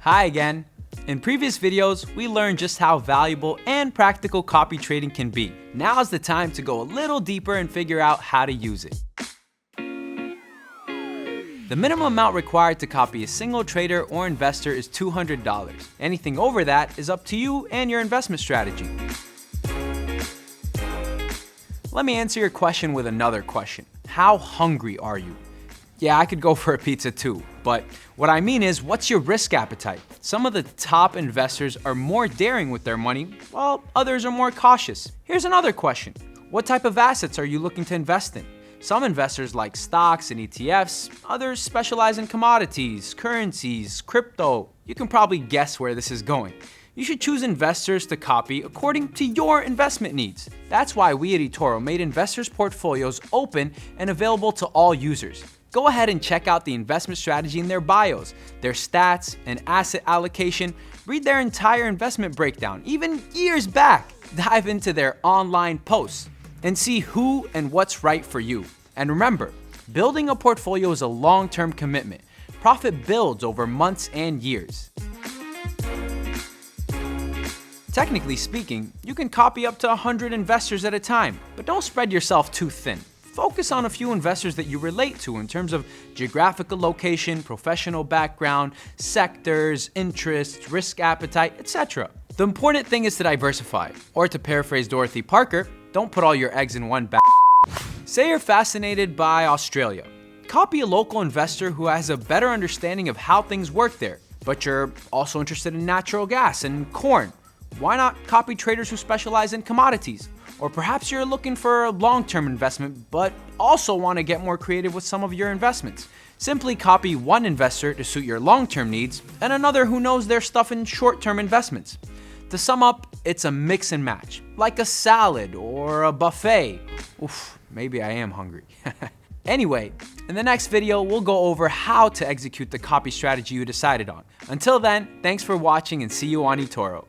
Hi again. In previous videos, we learned just how valuable and practical copy trading can be. Now's the time to go a little deeper and figure out how to use it. The minimum amount required to copy a single trader or investor is $200. Anything over that is up to you and your investment strategy. Let me answer your question with another question. How hungry are you? Yeah, I could go for a pizza too, but what I mean is, what's your risk appetite? Some of the top investors are more daring with their money, while others are more cautious. Here's another question. What type of assets are you looking to invest in? Some investors like stocks and ETFs, others specialize in commodities, currencies, crypto. You can probably guess where this is going. You should choose investors to copy according to your investment needs. That's why we at eToro made investors' portfolios open and available to all users. Go ahead and check out the investment strategy in their bios, their stats and asset allocation. Read their entire investment breakdown, even years back. Dive into their online posts and see who and what's right for you. And remember, building a portfolio is a long-term commitment. Profit builds over months and years. Technically speaking, you can copy up to 100 investors at a time, but don't spread yourself too thin. Focus on a few investors that you relate to in terms of geographical location, professional background, sectors, interests, risk appetite, etc. The important thing is to diversify, or to paraphrase Dorothy Parker, don't put all your eggs in one basket. Say you're fascinated by Australia. Copy a local investor who has a better understanding of how things work there, but you're also interested in natural gas and corn. Why not copy traders who specialize in commodities? Or perhaps you're looking for a long-term investment, but also want to get more creative with some of your investments. Simply copy one investor to suit your long-term needs and another who knows their stuff in short-term investments. To sum up, it's a mix and match, like a salad or a buffet. Oof, maybe I am hungry. Anyway, in the next video, we'll go over how to execute the copy strategy you decided on. Until then, thanks for watching and see you on eToro.